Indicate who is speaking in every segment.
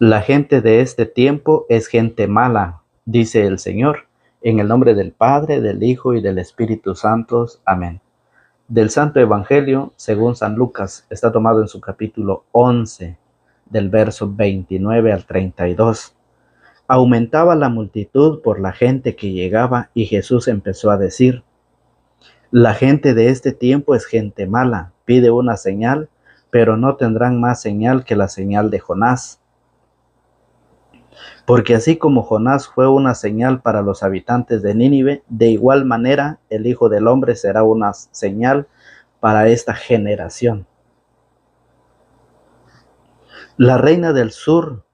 Speaker 1: La gente de este tiempo es gente mala, dice el Señor, en el nombre del Padre, del Hijo y del Espíritu Santo. Amén. Del Santo Evangelio, según San Lucas, está tomado en su capítulo 11, del verso 29 al 32. Aumentaba la multitud por la gente que llegaba y Jesús empezó a decir: la gente de este tiempo es gente mala, pide una señal, pero no tendrán más señal que la señal de Jonás. Porque así como Jonás fue una señal para los habitantes de Nínive, de igual manera el Hijo del Hombre será una señal para esta generación. La reina del sur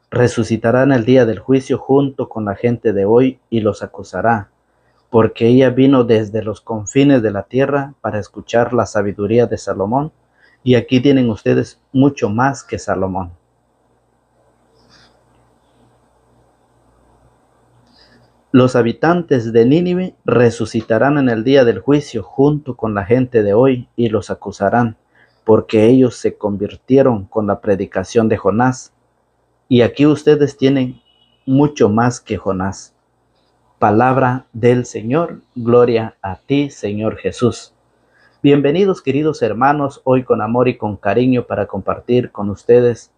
Speaker 1: resucitará en el día del juicio junto con la gente de hoy y los acusará, porque ella vino desde los confines de la tierra para escuchar la sabiduría de Salomón, y aquí tienen ustedes mucho más que Salomón. Los habitantes de Nínive resucitarán en el día del juicio junto con la gente de hoy y los acusarán, porque ellos se convirtieron con la predicación de Jonás. Y aquí ustedes tienen mucho más que Jonás. Palabra del Señor, gloria a ti, Señor Jesús. Bienvenidos, queridos hermanos, hoy con amor y con cariño para compartir con ustedes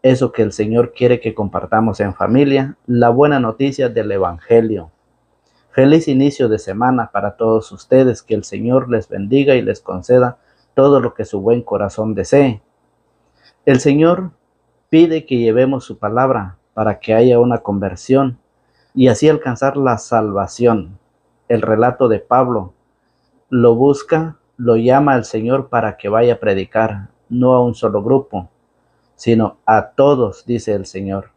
Speaker 1: eso que el Señor quiere que compartamos en familia, la buena noticia del Evangelio. Feliz inicio de semana para todos ustedes, que el Señor les bendiga y les conceda todo lo que su buen corazón desee. El Señor pide que llevemos su palabra para que haya una conversión y así alcanzar la salvación. El relato de Pablo lo busca, lo llama al Señor para que vaya a predicar, no a un solo grupo, sino a todos, dice el Señor.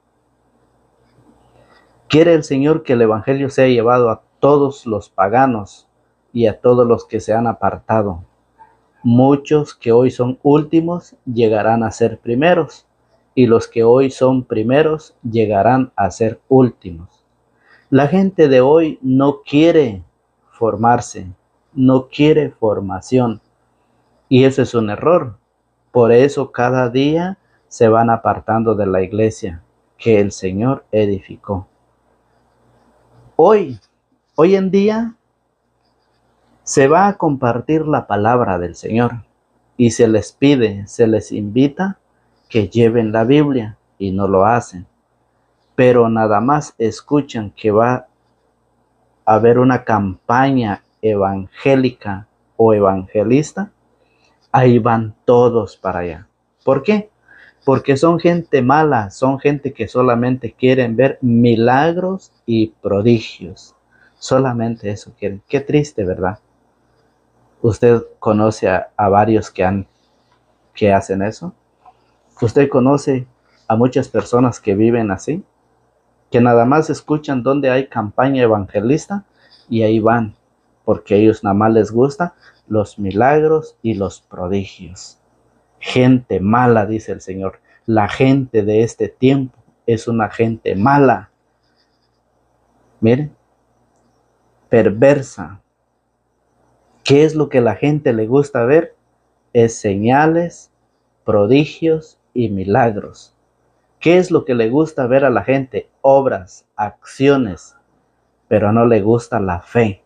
Speaker 1: Quiere el Señor que el Evangelio sea llevado a todos los paganos y a todos los que se han apartado. Muchos que hoy son últimos llegarán a ser primeros, y los que hoy son primeros llegarán a ser últimos. La gente de hoy no quiere formarse, no quiere formación, y eso es un error. Por eso cada día se van apartando de la iglesia que el Señor edificó. Hoy en día se va a compartir la palabra del Señor y se les pide, se les invita que lleven la Biblia y no lo hacen. Pero nada más escuchan que va a haber una campaña evangélica o evangelista, ahí van todos para allá. ¿Por qué? Porque son gente mala, son gente que solamente quieren ver milagros y prodigios. Solamente eso quieren. Qué triste, ¿verdad? Usted conoce a varios que hacen eso. Usted conoce a muchas personas que viven así, que nada más escuchan donde hay campaña evangelista y ahí van, porque a ellos nada más les gusta los milagros y los prodigios. Gente mala, dice el Señor. La gente de este tiempo es una gente mala. Miren, perversa. ¿Qué es lo que a la gente le gusta ver? Es señales, prodigios y milagros. ¿Qué es lo que le gusta ver a la gente? Obras, acciones, pero no le gusta la fe,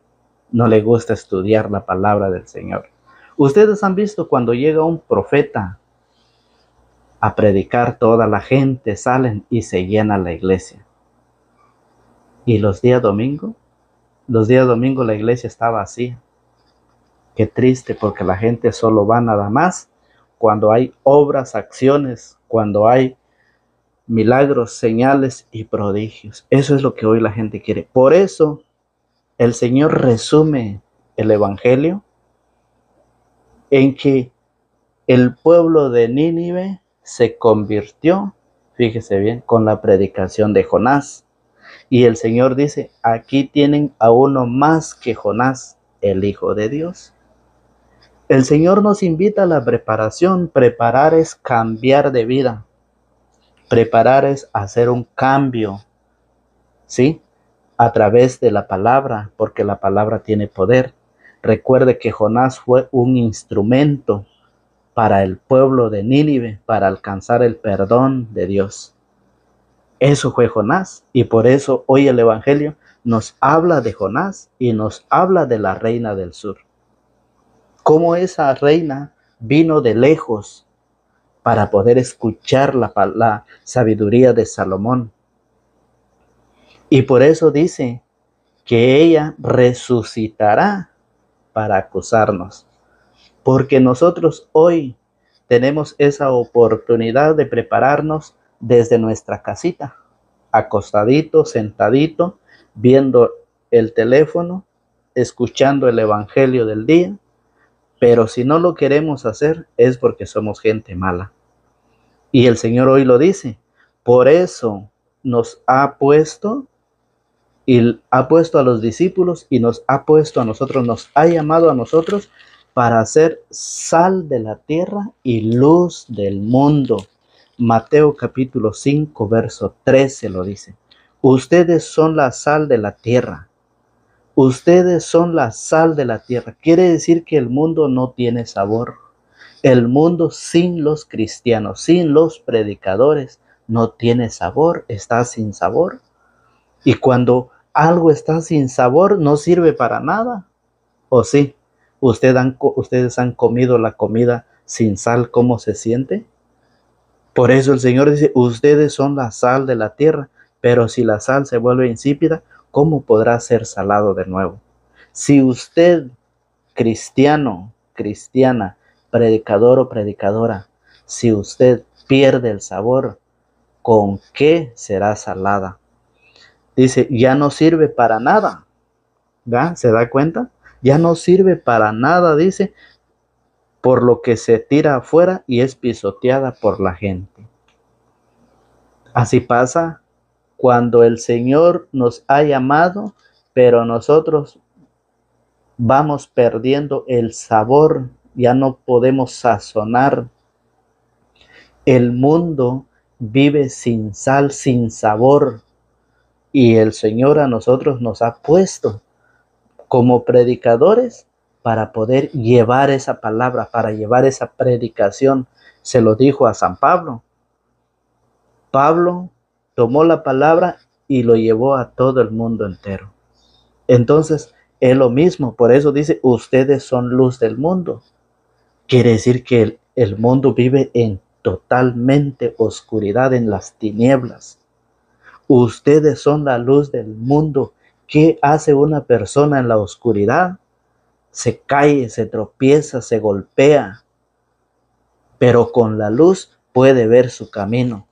Speaker 1: no le gusta estudiar la palabra del Señor. Ustedes han visto cuando llega un profeta a predicar, toda la gente salen y se llena la iglesia. Y los días domingo la iglesia está vacía. Qué triste, porque la gente solo va nada más cuando hay obras, acciones, cuando hay milagros, señales y prodigios. Eso es lo que hoy la gente quiere. Por eso el Señor resume el Evangelio en que el pueblo de Nínive se convirtió, fíjese bien, con la predicación de Jonás. Y el Señor dice: aquí tienen a uno más que Jonás, el Hijo de Dios. El Señor nos invita a la preparación. Preparar es cambiar de vida. Preparar es hacer un cambio, ¿sí? A través de la palabra, porque la palabra tiene poder. Recuerde que Jonás fue un instrumento para el pueblo de Nínive, para alcanzar el perdón de Dios. Eso fue Jonás, y por eso hoy el Evangelio nos habla de Jonás y nos habla de la reina del sur. Cómo esa reina vino de lejos para poder escuchar la sabiduría de Salomón. Y por eso dice que ella resucitará para acusarnos. Porque nosotros hoy tenemos esa oportunidad de prepararnos desde nuestra casita, acostadito, sentadito, viendo el teléfono, escuchando el evangelio del día. Pero si no lo queremos hacer es porque somos gente mala. Y el Señor hoy lo dice. Por eso nos ha puesto y ha puesto a los discípulos y nos ha puesto a nosotros, nos ha llamado a nosotros para ser sal de la tierra y luz del mundo. Mateo capítulo 5, verso 13 lo dice. Ustedes son la sal de la tierra. Ustedes son la sal de la tierra. Quiere decir que el mundo no tiene sabor. El mundo sin los cristianos, sin los predicadores, no tiene sabor, está sin sabor. Y cuando algo está sin sabor, no sirve para nada. ¿O sí? ¿Ustedes han comido la comida sin sal? ¿Cómo se siente? Por eso el Señor dice, ustedes son la sal de la tierra, pero si la sal se vuelve insípida, ¿cómo podrá ser salado de nuevo? Si usted, cristiano, cristiana, predicador o predicadora, si usted pierde el sabor, ¿con qué será salada? Dice, ya no sirve para nada. ¿Ya? ¿Se da cuenta? Ya no sirve para nada, dice, por lo que se tira afuera y es pisoteada por la gente. Así pasa cuando el Señor nos ha llamado, pero nosotros vamos perdiendo el sabor, ya no podemos sazonar. El mundo vive sin sal, sin sabor, y el Señor a nosotros nos ha puesto como predicadores para poder llevar esa palabra, para llevar esa predicación. Se lo dijo a San Pablo. Pablo tomó la palabra y lo llevó a todo el mundo entero. Entonces, es lo mismo, por eso dice, ustedes son luz del mundo. Quiere decir que el mundo vive en totalmente oscuridad, en las tinieblas. Ustedes son la luz del mundo. ¿Qué hace una persona en la oscuridad? Se cae, se tropieza, se golpea, pero con la luz puede ver su camino.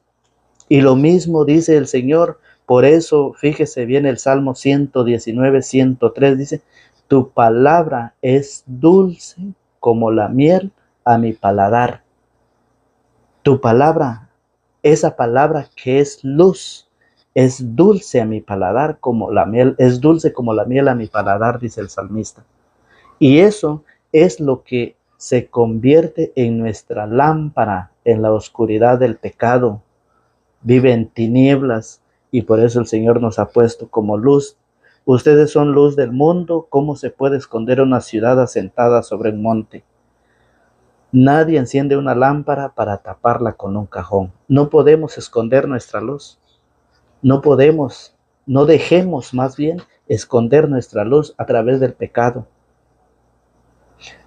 Speaker 1: Y lo mismo dice el Señor. Por eso, fíjese bien el Salmo 119, 103, dice, tu palabra es dulce como la miel a mi paladar. Tu palabra, esa palabra que es luz, es dulce a mi paladar como la miel, es dulce como la miel a mi paladar, dice el salmista. Y eso es lo que se convierte en nuestra lámpara en la oscuridad del pecado. Vive en tinieblas y por eso el Señor nos ha puesto como luz. Ustedes son luz del mundo. ¿Cómo se puede esconder una ciudad asentada sobre un monte? Nadie enciende una lámpara para taparla con un cajón. No podemos esconder nuestra luz. No dejemos más bien esconder nuestra luz a través del pecado,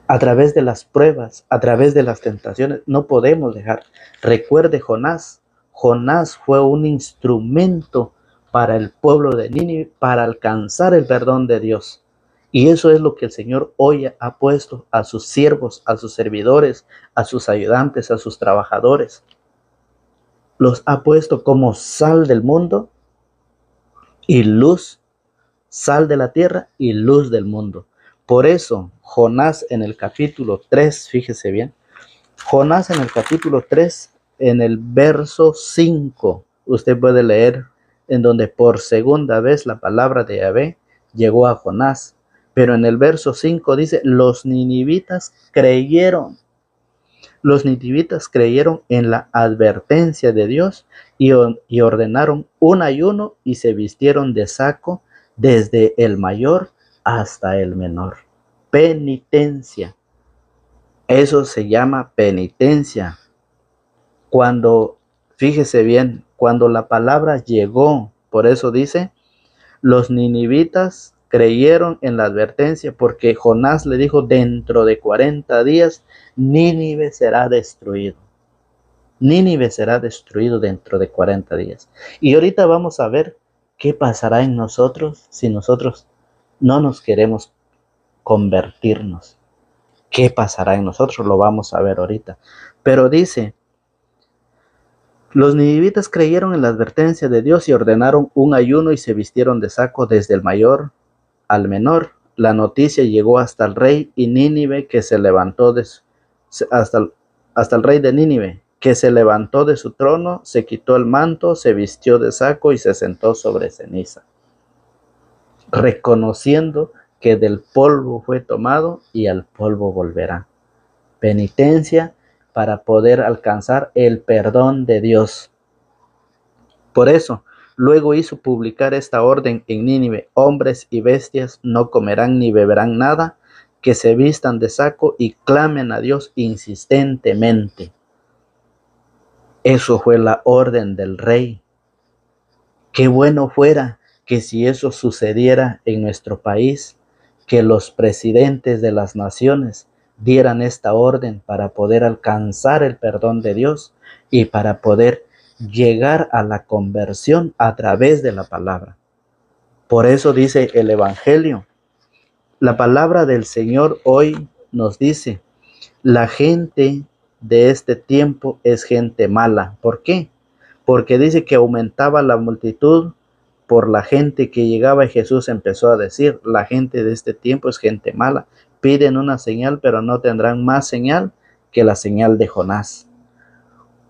Speaker 1: a través de las pruebas, a través de las tentaciones. No podemos dejar. Recuerde Jonás. Jonás fue un instrumento para el pueblo de Nínive para alcanzar el perdón de Dios. Y eso es lo que el Señor hoy ha puesto a sus siervos, a sus servidores, a sus ayudantes, a sus trabajadores. Los ha puesto como sal del mundo y luz, sal de la tierra y luz del mundo. Por eso, Jonás en el capítulo 3, fíjese bien, Jonás en el capítulo 3, en el verso 5, usted puede leer en donde por segunda vez la palabra de Yahvé llegó a Jonás. Pero en el verso 5 dice, los ninivitas creyeron. Los ninivitas creyeron en la advertencia de Dios y ordenaron un ayuno y se vistieron de saco desde el mayor hasta el menor. Penitencia. Eso se llama penitencia. Cuando, Fíjese bien, cuando la palabra llegó, por eso dice, los ninivitas creyeron en la advertencia porque Jonás le dijo, dentro de 40 días Nínive será destruido. Nínive será destruido dentro de 40 días. Y ahorita vamos a ver qué pasará en nosotros si nosotros no nos queremos convertirnos. ¿Qué pasará en nosotros? Lo vamos a ver ahorita. Pero dice, los ninivitas creyeron en la advertencia de Dios y ordenaron un ayuno y se vistieron de saco desde el mayor al menor. La noticia llegó hasta el rey y Nínive que se levantó hasta el rey de Nínive, que se levantó de su trono, se quitó el manto, se vistió de saco y se sentó sobre ceniza, reconociendo que del polvo fue tomado y al polvo volverá. Penitencia para poder alcanzar el perdón de Dios. Por eso, luego hizo publicar esta orden en Nínive: hombres y bestias no comerán ni beberán nada, que se vistan de saco y clamen a Dios insistentemente. Eso fue la orden del rey. Qué bueno fuera que si eso sucediera en nuestro país, que los presidentes de las naciones dieran esta orden para poder alcanzar el perdón de Dios y para poder llegar a la conversión a través de la palabra. Por eso dice el Evangelio, la palabra del Señor hoy nos dice, la gente de este tiempo es gente mala. ¿Por qué? Porque dice que aumentaba la multitud por la gente que llegaba y Jesús empezó a decir, la gente de este tiempo es gente mala. Piden una señal, pero no tendrán más señal que la señal de Jonás.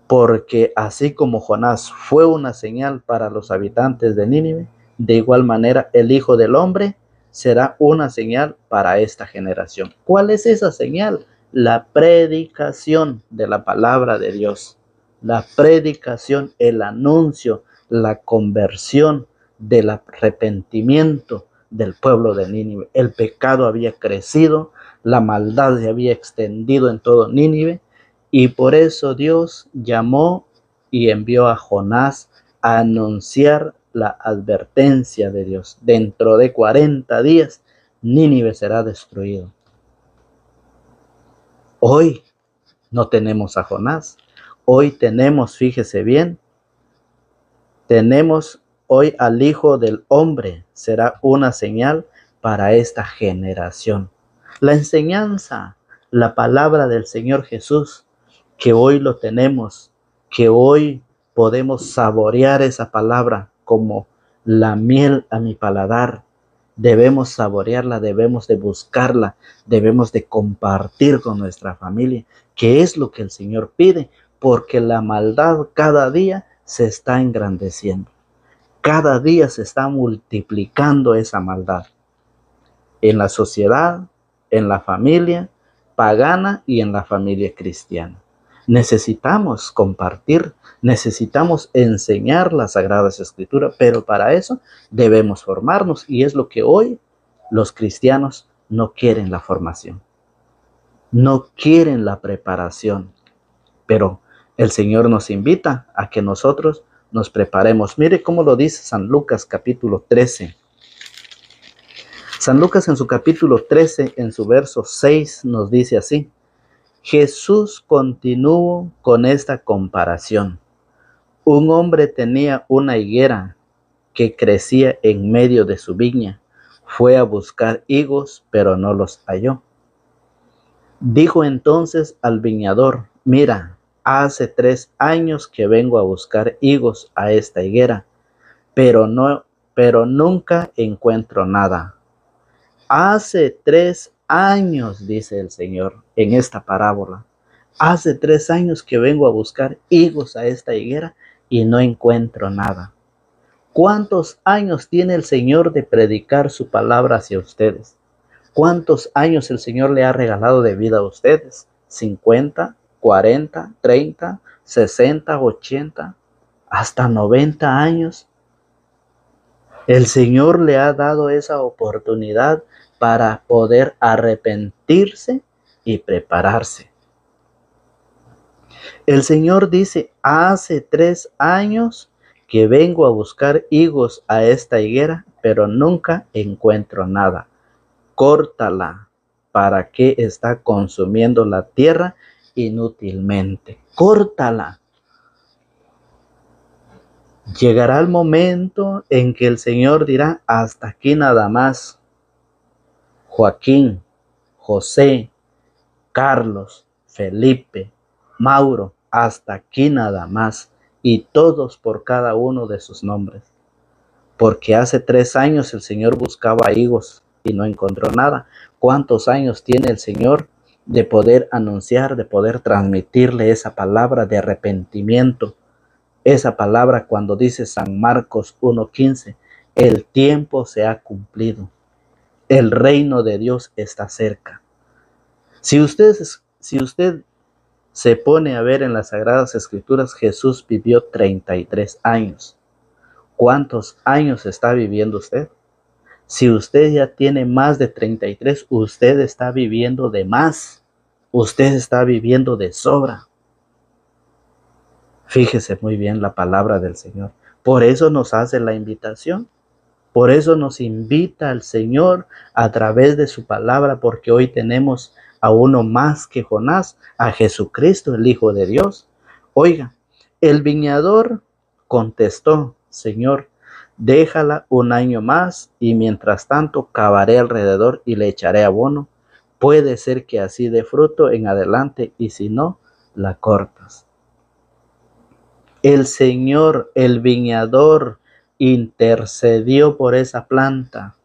Speaker 1: Porque así como Jonás fue una señal para los habitantes de Nínive, de igual manera el Hijo del Hombre será una señal para esta generación. ¿Cuál es esa señal? La predicación de la palabra de Dios. La predicación, el anuncio, la conversión del arrepentimiento del pueblo de Nínive. El pecado había crecido, la maldad se había extendido en todo Nínive, y por eso Dios llamó y envió a Jonás a anunciar la advertencia de Dios. Dentro de 40 días, Nínive será destruido. Hoy no tenemos a Jonás. Hoy tenemos, fíjese bien, tenemos hoy al Hijo del Hombre. Será una señal para esta generación. La enseñanza, la palabra del Señor Jesús, que hoy lo tenemos, que hoy podemos saborear esa palabra como la miel a mi paladar. Debemos saborearla, debemos de buscarla, debemos de compartir con nuestra familia, que es lo que el Señor pide, porque la maldad cada día se está engrandeciendo. Cada día se está multiplicando esa maldad en la sociedad, en la familia pagana y en la familia cristiana. Necesitamos compartir, necesitamos enseñar las Sagradas Escrituras, pero para eso debemos formarnos, y es lo que hoy los cristianos no quieren: la formación, no quieren la preparación, pero el Señor nos invita a que nosotros nos preparemos. Mire cómo lo dice San Lucas capítulo 13. San Lucas en su capítulo 13, en su verso 6, nos dice así: Jesús continuó con esta comparación. Un hombre tenía una higuera que crecía en medio de su viña. Fue a buscar higos, pero no los halló. Dijo entonces al viñador: mira, hace 3 años que vengo a buscar higos a esta higuera, pero nunca encuentro nada. Hace 3 años, dice el Señor en esta parábola, hace 3 años que vengo a buscar higos a esta higuera y no encuentro nada. ¿Cuántos años tiene el Señor de predicar su palabra hacia ustedes? ¿Cuántos años el Señor le ha regalado de vida a ustedes? 50, 40, 30, 60, 80, hasta 90 años. El Señor le ha dado esa oportunidad para poder arrepentirse y prepararse. El Señor dice, hace 3 años que vengo a buscar higos a esta higuera, pero nunca encuentro nada. Córtala. ¿Para qué está consumiendo la tierra inútilmente? Córtala. Llegará el momento en que el Señor dirá, hasta aquí nada más. Joaquín, José, Carlos, Felipe, Mauro, hasta aquí nada más. Y todos por cada uno de sus nombres. Porque hace 3 años el Señor buscaba higos y no encontró nada. ¿Cuántos años tiene el Señor de poder anunciar, de poder transmitirle esa palabra de arrepentimiento? Esa palabra cuando dice San Marcos 1:15, el tiempo se ha cumplido. El reino de Dios está cerca. Si usted se pone a ver en las Sagradas Escrituras, Jesús vivió 33 años. ¿Cuántos años está viviendo usted? Si usted ya tiene más de 33, usted está viviendo de más. Usted está viviendo de sobra. Fíjese muy bien la palabra del Señor. Por eso nos hace la invitación. Por eso nos invita al Señor a través de su palabra, porque hoy tenemos a uno más que Jonás, a Jesucristo, el Hijo de Dios. Oiga, el viñador contestó, Señor, déjala un año más y mientras tanto cavaré alrededor y le echaré abono. Puede ser que así dé fruto en adelante y si no, la cortas. El Señor, el viñador, intercedió por esa planta.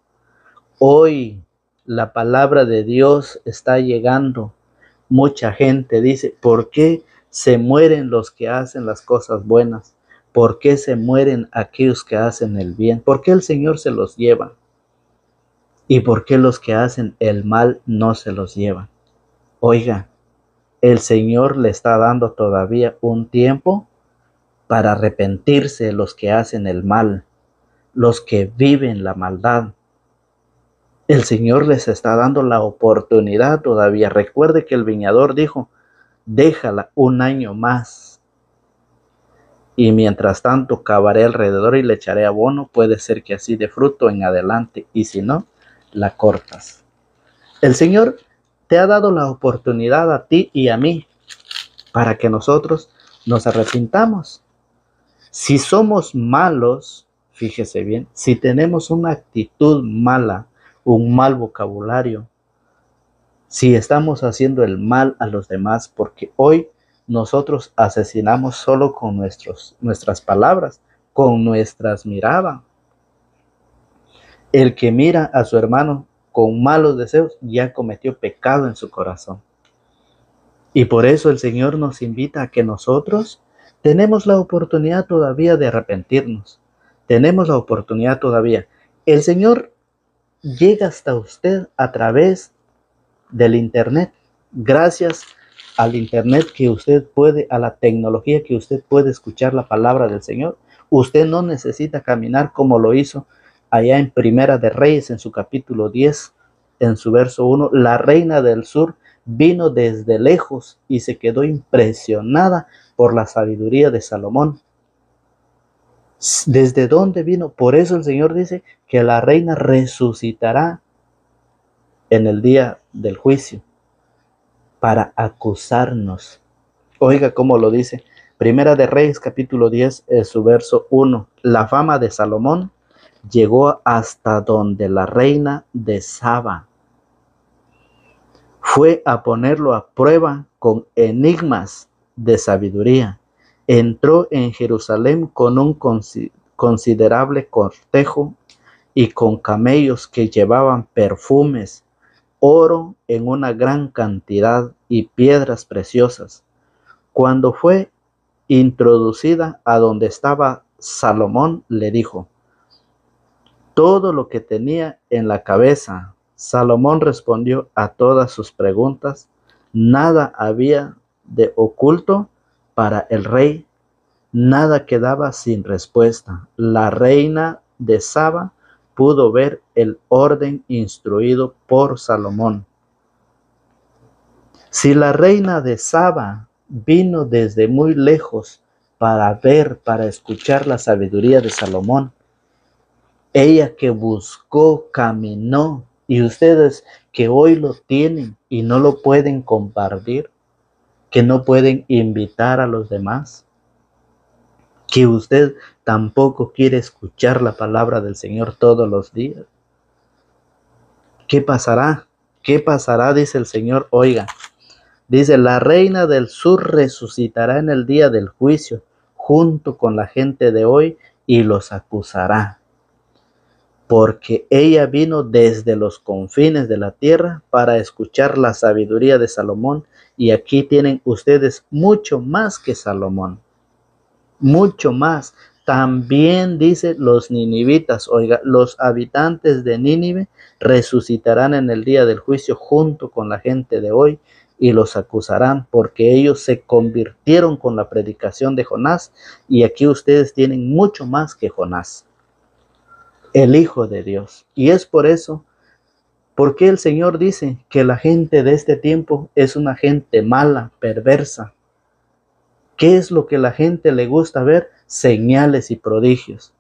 Speaker 1: Hoy la palabra de Dios está llegando. Mucha gente dice, ¿por qué se mueren los que hacen las cosas buenas? ¿Por qué se mueren aquellos que hacen el bien? ¿Por qué el Señor se los lleva? ¿Y por qué los que hacen el mal no se los llevan? Oiga, el Señor le está dando todavía un tiempo para arrepentirse los que hacen el mal, los que viven la maldad. El Señor les está dando la oportunidad todavía. Recuerde que el viñador dijo, déjala un año más. Y mientras tanto cavaré alrededor y le echaré abono. Puede ser que así dé fruto en adelante. Y si no, la cortas. El Señor te ha dado la oportunidad a ti y a mí para que nosotros nos arrepintamos. Si somos malos, fíjese bien, si tenemos una actitud mala, un mal vocabulario, si estamos haciendo el mal a los demás, porque hoy nosotros asesinamos solo con nuestras palabras, con nuestras miradas. El que mira a su hermano con malos deseos ya cometió pecado en su corazón. Y por eso el Señor nos invita a que nosotros tenemos la oportunidad todavía de arrepentirnos. Tenemos la oportunidad todavía. El Señor llega hasta usted a través del internet, gracias al internet que usted puede, a la tecnología que usted puede escuchar la palabra del Señor. Usted no necesita caminar como lo hizo allá en Primera de Reyes, en su capítulo 10, en su verso 1. La reina del sur vino desde lejos y se quedó impresionada por la sabiduría de Salomón. ¿Desde dónde vino? Por eso el Señor dice que la reina resucitará en el día del juicio para acusarnos. Oiga cómo lo dice. Primera de Reyes, capítulo 10, su verso 1. La fama de Salomón llegó hasta donde la reina de Saba. Fue a ponerlo a prueba con enigmas de sabiduría. Entró en Jerusalén con un considerable cortejo y con camellos que llevaban perfumes, oro en una gran cantidad y piedras preciosas. Cuando fue introducida a donde estaba Salomón, le dijo todo lo que tenía en la cabeza. Salomón respondió a todas sus preguntas. Nada había de oculto para el rey, nada quedaba sin respuesta. La reina de Saba pudo ver el orden instruido por Salomón. Si la reina de Saba vino desde muy lejos para ver, para escuchar la sabiduría de Salomón. Ella que buscó, caminó, y ustedes que hoy lo tienen y no lo pueden compartir, que no pueden invitar a los demás, que usted tampoco quiere escuchar la palabra del Señor todos los días. ¿Qué pasará? ¿Qué pasará? Dice el Señor. Oiga, dice, la reina del sur resucitará en el día del juicio junto con la gente de hoy y los acusará. Porque ella vino desde los confines de la tierra para escuchar la sabiduría de Salomón, y aquí tienen ustedes mucho más que Salomón, mucho más. También dice los ninivitas, oiga, los habitantes de Nínive resucitarán en el día del juicio junto con la gente de hoy y los acusarán, porque ellos se convirtieron con la predicación de Jonás, y aquí ustedes tienen mucho más que Jonás, el Hijo de Dios. Y es por eso, porque el Señor dice que la gente de este tiempo es una gente mala, perversa. ¿Qué es lo que la gente le gusta ver? Señales y prodigios.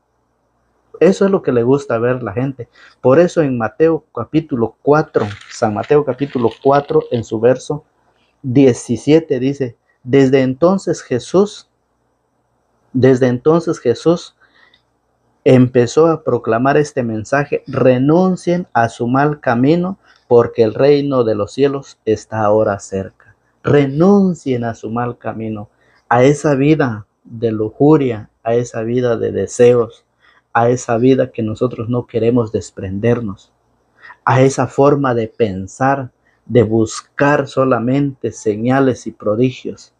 Speaker 1: Eso es lo que le gusta ver a la gente. Por eso en Mateo capítulo 4, San Mateo capítulo 4, en su verso 17 dice, desde entonces Jesús empezó a proclamar este mensaje: renuncien a su mal camino, porque el reino de los cielos está ahora cerca. Renuncien a su mal camino, a esa vida de lujuria, a esa vida de deseos, a esa vida que nosotros no queremos desprendernos, a esa forma de pensar, de buscar solamente señales y prodigios.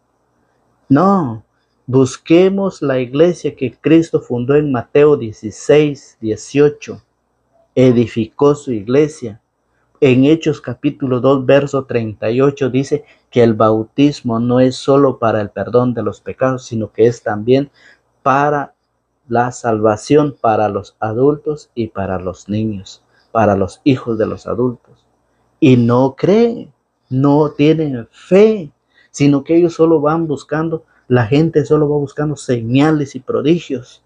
Speaker 1: No, busquemos la iglesia que Cristo fundó en Mateo 16, 18. Edificó su iglesia. En Hechos capítulo 2, verso 38 dice que el bautismo no es solo para el perdón de los pecados, sino que es también para la salvación para los adultos y para los niños, para los hijos de los adultos. Y no creen, no tienen fe, sino que ellos solo van buscando, la gente solo va buscando señales y prodigios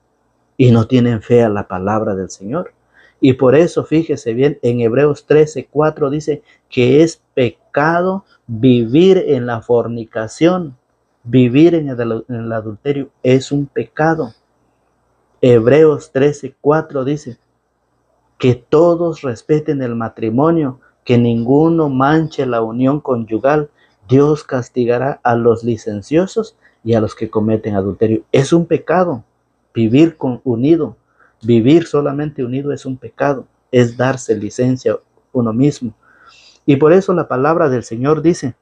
Speaker 1: y no tienen fe a la palabra del Señor. Y por eso, fíjese bien, en Hebreos 13:4 dice que es pecado vivir en la fornicación, vivir en el adulterio es un pecado. Hebreos 13:4 dice que todos respeten el matrimonio, que ninguno manche la unión conyugal. Dios castigará a los licenciosos y a los que cometen adulterio. Es un pecado vivir unido. Vivir solamente unido es un pecado. Es darse licencia uno mismo. Y por eso la palabra del Señor dice,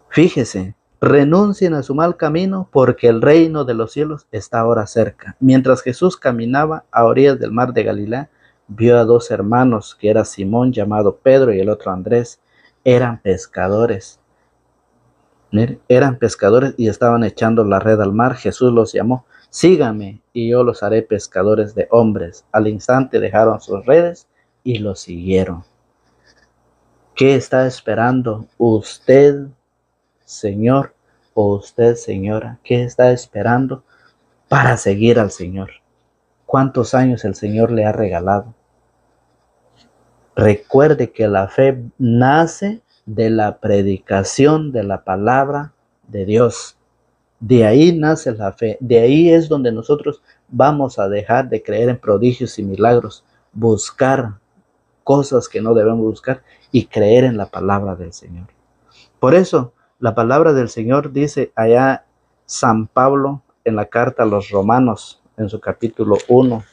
Speaker 1: fíjese, renuncien a su mal camino, porque el reino de los cielos está ahora cerca. Mientras Jesús caminaba a orillas del mar de Galilea, vio a dos hermanos, que era Simón llamado Pedro y el otro Andrés. Eran pescadores. Eran pescadores y estaban echando la red al mar. Jesús los llamó: síganme y yo los haré pescadores de hombres. Al instante dejaron sus redes y los siguieron. ¿Qué está esperando usted, señor, o usted, señora? ¿Qué está esperando para seguir al Señor? ¿Cuántos años el Señor le ha regalado? Recuerde que la fe nace de la predicación de la palabra de Dios. De ahí nace la fe. De ahí es donde nosotros vamos a dejar de creer en prodigios y milagros, buscar cosas que no debemos buscar y creer en la palabra del Señor. Por eso, la palabra del Señor dice allá San Pablo en la carta a los Romanos, en su capítulo 1.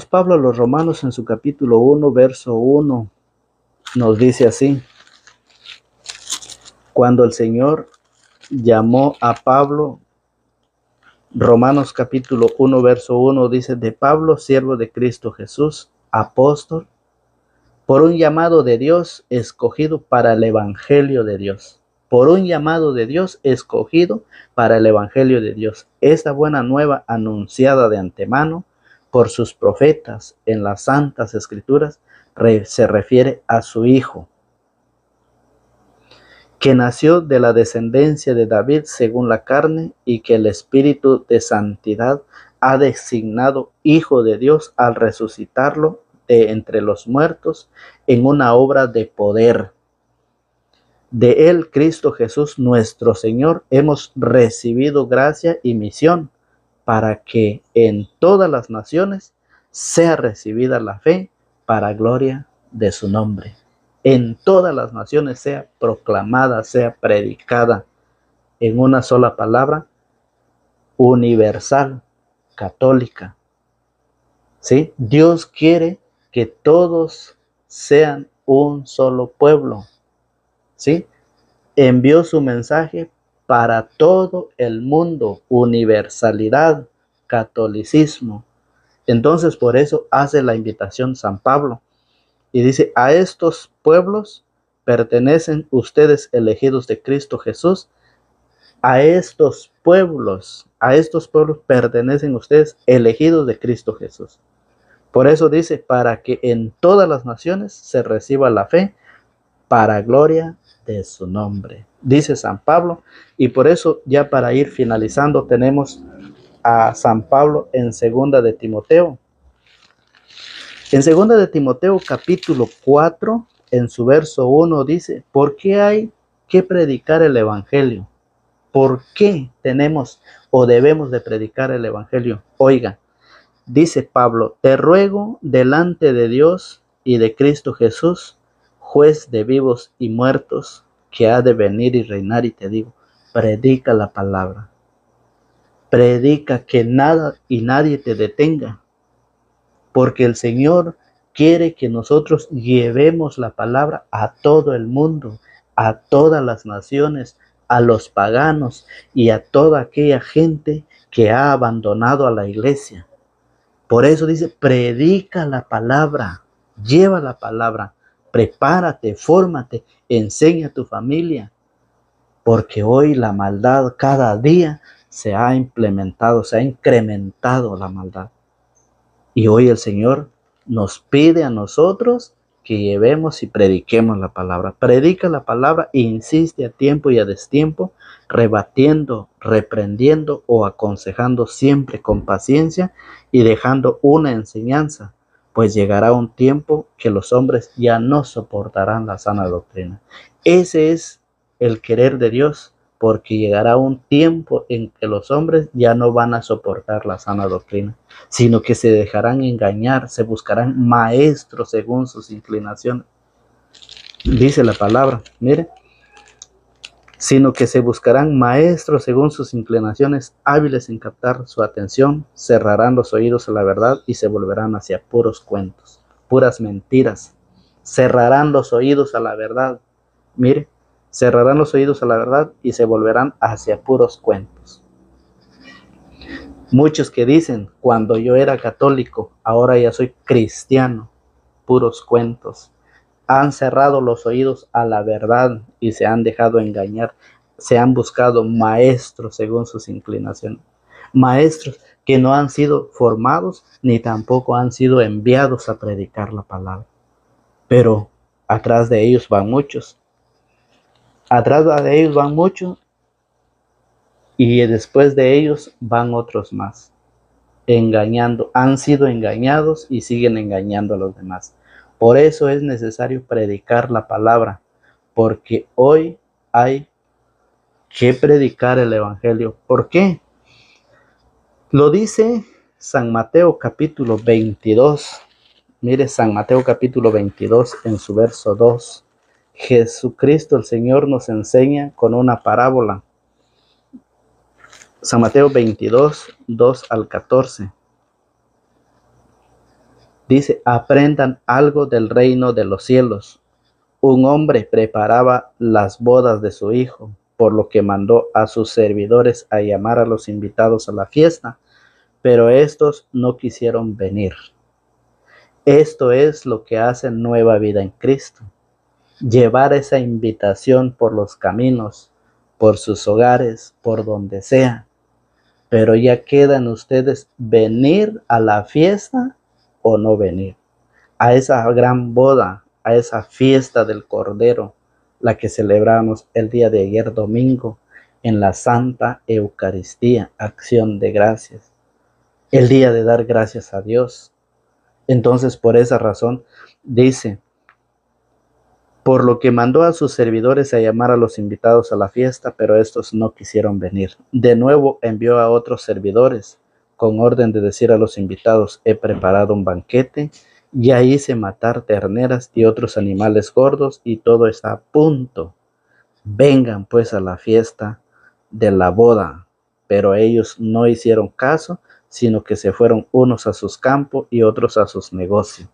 Speaker 1: Pablo a los Romanos en su capítulo 1, verso 1, nos dice así: cuando el Señor llamó a Pablo, Romanos capítulo 1, verso 1 dice: de Pablo, siervo de Cristo Jesús, apóstol, por un llamado de Dios escogido para el evangelio de Dios. Por un llamado de Dios escogido para el evangelio de Dios. Esta buena nueva anunciada de antemano por sus profetas en las santas escrituras se refiere a su Hijo. que nació de la descendencia de David según la carne, y que el Espíritu de santidad ha designado Hijo de Dios al resucitarlo de entre los muertos en una obra de poder. De él, Cristo Jesús, nuestro Señor, hemos recibido gracia y misión para que en todas las naciones sea recibida la fe para gloria de su nombre. En todas las naciones sea proclamada, sea predicada en una sola palabra, universal, católica. ¿Sí? Dios quiere que todos sean un solo pueblo. ¿Sí? Envió su mensaje para todo el mundo, universalidad, catolicismo. Entonces, por eso hace la invitación San Pablo y dice: a estos pueblos pertenecen ustedes, elegidos de Cristo Jesús. A estos pueblos pertenecen ustedes, elegidos de Cristo Jesús. Por eso dice: para que en todas las naciones se reciba la fe para gloria de su nombre, dice San Pablo. Y por eso, ya para ir finalizando, tenemos a San Pablo en segunda de Timoteo. En segunda de Timoteo capítulo 4, en su verso 1 dice: ¿por qué hay que predicar el evangelio? ¿Por qué tenemos o debemos de predicar el evangelio? Oiga, dice Pablo: te ruego delante de Dios y de Cristo Jesús, juez de vivos y muertos, que ha de venir y reinar, y te digo, predica la palabra. Predica, que nada y nadie te detenga, porque el Señor quiere que nosotros llevemos la palabra a todo el mundo, a todas las naciones, a los paganos y a toda aquella gente que ha abandonado a la iglesia. Por eso dice: predica la palabra, lleva la palabra, prepárate, fórmate, enseña a tu familia, porque hoy la maldad cada día se ha implementado, se ha incrementado la maldad. Y hoy el Señor nos pide a nosotros que llevemos y prediquemos la palabra. Predica la palabra e insiste a tiempo y a destiempo, rebatiendo, reprendiendo o aconsejando siempre con paciencia y dejando una enseñanza, pues llegará un tiempo que los hombres ya no soportarán la sana doctrina. Ese es el querer de Dios, porque llegará un tiempo en que los hombres ya no van a soportar la sana doctrina, sino que se dejarán engañar, se buscarán maestros según sus inclinaciones. Dice la palabra, mire, sino que se buscarán maestros según sus inclinaciones, hábiles en captar su atención, cerrarán los oídos a la verdad y se volverán hacia puros cuentos, puras mentiras. Cerrarán los oídos a la verdad, mire, cerrarán los oídos a la verdad y se volverán hacia puros cuentos. Muchos que dicen: cuando yo era católico, ahora ya soy cristiano. Puros cuentos. Han cerrado los oídos a la verdad y se han dejado engañar. Se han buscado maestros según sus inclinaciones. Maestros que no han sido formados ni tampoco han sido enviados a predicar la palabra. Pero atrás de ellos van muchos. Atrás de ellos van muchos, y después de ellos van otros más, engañando. Han sido engañados y siguen engañando a los demás. Por eso es necesario predicar la palabra, porque hoy hay que predicar el evangelio. ¿Por qué? Lo dice San Mateo capítulo 22. Mire, San Mateo capítulo 22 en su verso 2. Jesucristo el Señor nos enseña con una parábola. San Mateo 22, 2 al 14. Dice: aprendan algo del reino de los cielos. Un hombre preparaba las bodas de su hijo, por lo que mandó a sus servidores a llamar a los invitados a la fiesta, pero estos no quisieron venir. Esto es lo que hace Nueva Vida en Cristo: llevar esa invitación por los caminos, por sus hogares, por donde sea. Pero ya quedan ustedes venir a la fiesta o no venir, a esa gran boda, a esa fiesta del Cordero. la que celebramos el día de ayer domingo en la Santa Eucaristía, acción de gracias, el día de dar gracias a Dios. Entonces, por esa razón, dice, por lo que mandó a sus servidores a llamar a los invitados a la fiesta, pero estos no quisieron venir. De nuevo envió a otros servidores con orden de decir a los invitados, he preparado un banquete, ya hice matar terneras y otros animales gordos y todo está a punto. Vengan pues a la fiesta de la boda. Pero ellos no hicieron caso, sino que se fueron unos a sus campos y otros a sus negocios.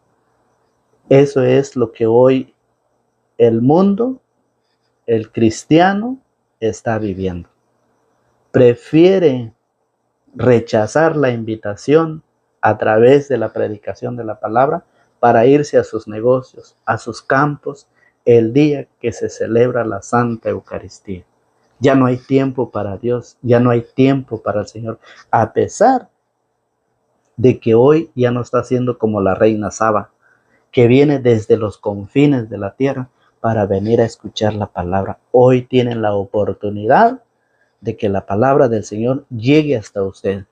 Speaker 1: Eso es lo que hoy el mundo, el cristiano, está viviendo. Prefiere rechazar la invitación a través de la predicación de la palabra para irse a sus negocios, a sus campos, el día que se celebra la Santa Eucaristía. Ya no hay tiempo para Dios, ya no hay tiempo para el Señor, a pesar de que hoy ya no está siendo como la reina Saba, que viene desde los confines de la tierra para venir a escuchar la palabra. Hoy tienen la oportunidad de que la palabra del Señor llegue hasta usted.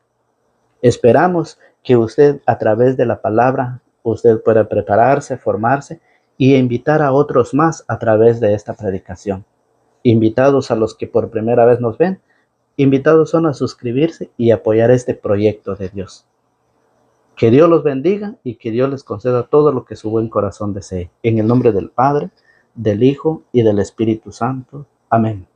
Speaker 1: Esperamos que usted, a través de la palabra, usted pueda prepararse, formarse y invitar a otros más a través de esta predicación. Invitados a los que por primera vez nos ven, invitados son a suscribirse y apoyar este proyecto de Dios. Que Dios los bendiga y que Dios les conceda todo lo que su buen corazón desee. En el nombre del Padre, del Hijo y del Espíritu Santo. Amén.